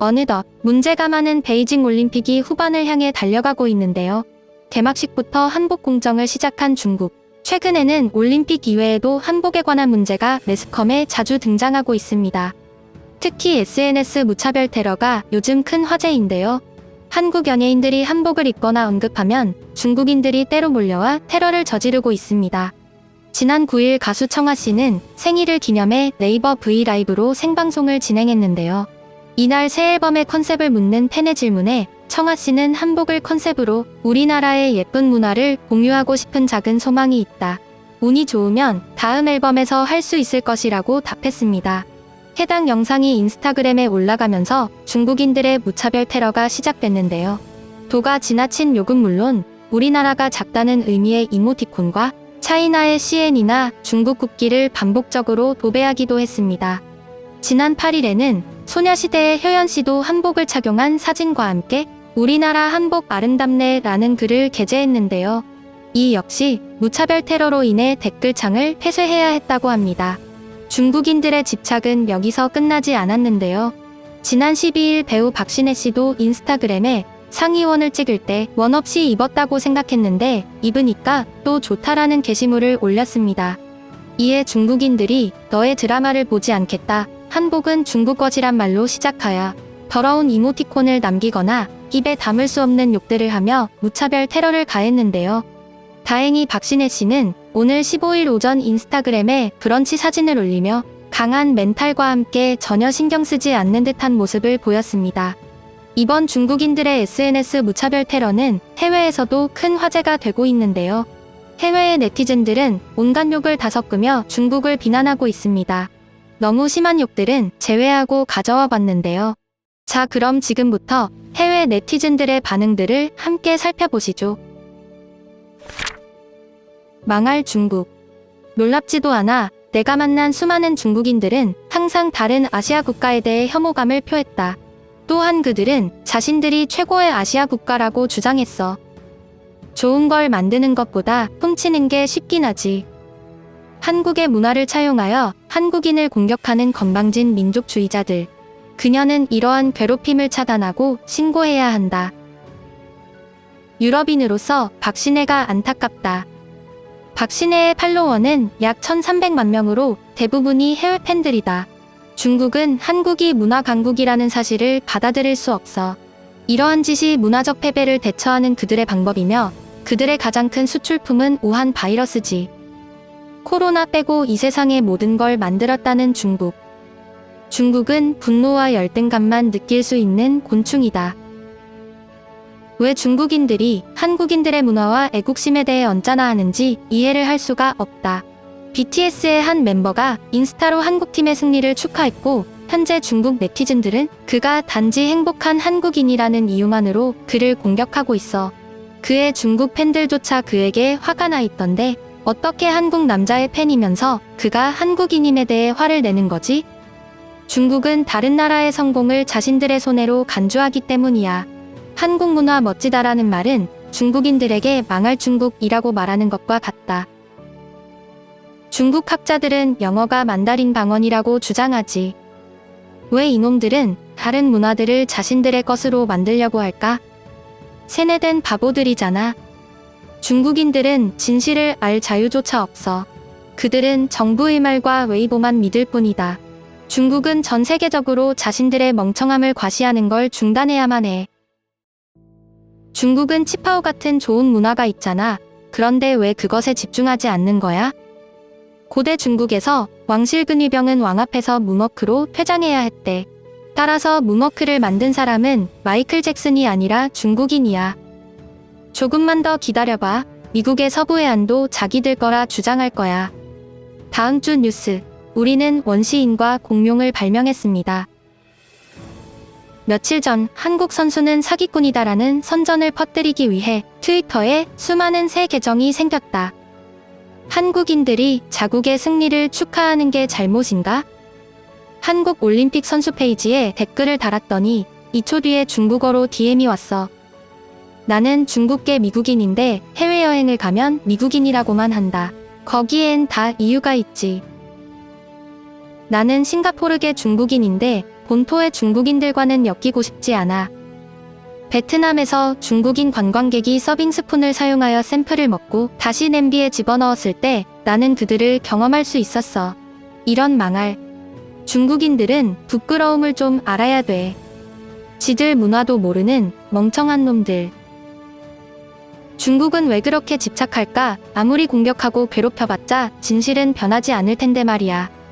어느덧 문제가 많은 베이징 올림픽이 후반을 향해 달려가고 있는데요. 개막식부터 한복 공정을 시작한 중국. 최근에는 올림픽 이외에도 한복에 관한 문제가 매스컴에 자주 등장하고 있습니다. 특히 SNS 무차별 테러가 요즘 큰 화제인데요. 한국 연예인들이 한복을 입거나 언급하면 중국인들이 때로 몰려와 테러를 저지르고 있습니다. 지난 9일 가수 청아 씨는 생일을 기념해 네이버 브이라이브로 생방송을 진행했는데요. 이날 새 앨범의 컨셉을 묻는 팬의 질문에 청아 씨는 한복을 컨셉으로 우리나라의 예쁜 문화를 공유하고 싶은 작은 소망이 있다. 운이 좋으면 다음 앨범에서 할 수 있을 것이라고 답했습니다. 해당 영상이 인스타그램에 올라가면서 중국인들의 무차별 테러가 시작됐는데요. 도가 지나친 욕은 물론 우리나라가 작다는 의미의 이모티콘과 차이나의 CN이나 중국 국기를 반복적으로 도배하기도 했습니다. 지난 8일에는 소녀시대의 효연 씨도 한복을 착용한 사진과 함께 우리나라 한복 아름답네 라는 글을 게재했는데요. 이 역시 무차별 테러로 인해 댓글창을 폐쇄해야 했다고 합니다. 중국인들의 집착은 여기서 끝나지 않았는데요. 지난 12일 배우 박신혜 씨도 인스타그램에 상의원을 찍을 때 원 없이 입었다고 생각했는데 입으니까 또 좋다라는 게시물을 올렸습니다. 이에 중국인들이 너의 드라마를 보지 않겠다. 한복은 중국어지란 말로 시작하여 더러운 이모티콘을 남기거나 입에 담을 수 없는 욕들을 하며 무차별 테러를 가했는데요. 다행히 박신혜 씨는 오늘 15일 오전 인스타그램에 브런치 사진을 올리며 강한 멘탈과 함께 전혀 신경 쓰지 않는 듯한 모습을 보였습니다. 이번 중국인들의 SNS 무차별 테러는 해외에서도 큰 화제가 되고 있는데요. 해외의 네티즌들은 온갖 욕을 다 섞으며 중국을 비난하고 있습니다. 너무 심한 욕들은 제외하고 가져와 봤는데요. 자, 그럼 지금부터 해외 네티즌들의 반응들을 함께 살펴보시죠. 망할 중국. 놀랍지도 않아 내가 만난 수많은 중국인들은 항상 다른 아시아 국가에 대해 혐오감을 표했다. 또한 그들은 자신들이 최고의 아시아 국가라고 주장했어. 좋은 걸 만드는 것보다 훔치는 게 쉽긴 하지. 한국의 문화를 차용하여 한국인을 공격하는 건방진 민족주의자들. 그녀는 이러한 괴롭힘을 차단하고 신고해야 한다. 유럽인으로서 박신혜가 안타깝다. 박신혜의 팔로워는 약 1,300만 명으로 대부분이 해외 팬들이다. 중국은 한국이 문화 강국이라는 사실을 받아들일 수 없어. 이러한 짓이 문화적 패배를 대처하는 그들의 방법이며 그들의 가장 큰 수출품은 우한 바이러스지. 코로나 빼고 이 세상의 모든 걸 만들었다는 중국. 중국은 분노와 열등감만 느낄 수 있는 곤충이다. 왜 중국인들이 한국인들의 문화와 애국심에 대해 언짢아 하는지 이해를 할 수가 없다. BTS의 한 멤버가 인스타로 한국팀의 승리를 축하했고 현재 중국 네티즌들은 그가 단지 행복한 한국인이라는 이유만으로 그를 공격하고 있어. 그의 중국 팬들조차 그에게 화가 나 있던데 어떻게 한국 남자의 팬이면서 그가 한국인임에 대해 화를 내는 거지? 중국은 다른 나라의 성공을 자신들의 손해로 간주하기 때문이야. 한국 문화 멋지다라는 말은 중국인들에게 망할 중국이라고 말하는 것과 같다. 중국 학자들은 영어가 만다린 방언이라고 주장하지. 왜 이놈들은 다른 문화들을 자신들의 것으로 만들려고 할까? 세뇌된 바보들이잖아. 중국인들은 진실을 알 자유조차 없어. 그들은 정부의 말과 웨이보만 믿을 뿐이다. 중국은 전 세계적으로 자신들의 멍청함을 과시하는 걸 중단해야만 해. 중국은 치파오 같은 좋은 문화가 있잖아. 그런데 왜 그것에 집중하지 않는 거야? 고대 중국에서 왕실근위병은 왕 앞에서 문워크로 퇴장해야 했대. 따라서 문워크를 만든 사람은 마이클 잭슨이 아니라 중국인이야. 조금만 더 기다려봐. 미국의 서부해안도 자기들 거라 주장할 거야. 다음 주 뉴스. 우리는 원시인과 공룡을 발명했습니다. 며칠 전 한국 선수는 사기꾼이다라는 선전을 퍼뜨리기 위해 트위터에 수많은 새 계정이 생겼다. 한국인들이 자국의 승리를 축하하는 게 잘못인가? 한국 올림픽 선수 페이지에 댓글을 달았더니 2초 뒤에 중국어로 DM이 왔어. 나는 중국계 미국인인데 해외여행을 가면 미국인이라고만 한다. 거기엔 다 이유가 있지. 나는 싱가포르계 중국인인데 본토의 중국인들과는 엮이고 싶지 않아. 베트남에서 중국인 관광객이 서빙 스푼을 사용하여 샘플을 먹고 다시 냄비에 집어넣었을 때 나는 그들을 경험할 수 있었어. 이런 망할. 중국인들은 부끄러움을 좀 알아야 돼. 지들 문화도 모르는 멍청한 놈들. 중국은 왜 그렇게 집착할까? 아무리 공격하고 괴롭혀봤자 진실은 변하지 않을 텐데 말이야.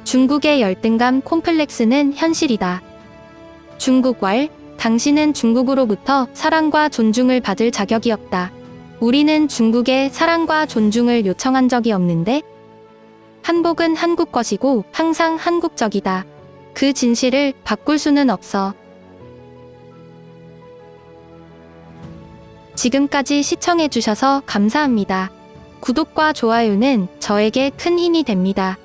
중국의 열등감 콤플렉스는 현실이다. 중국왈, 당신은 중국으로부터 사랑과 존중을 받을 자격이 없다. 우리는 중국에 사랑과 존중을 요청한 적이 없는데? 한복은 한국 것이고 항상 한국적이다. 그 진실을 바꿀 수는 없어. 지금까지 시청해주셔서 감사합니다. 구독과 좋아요는 저에게 큰 힘이 됩니다.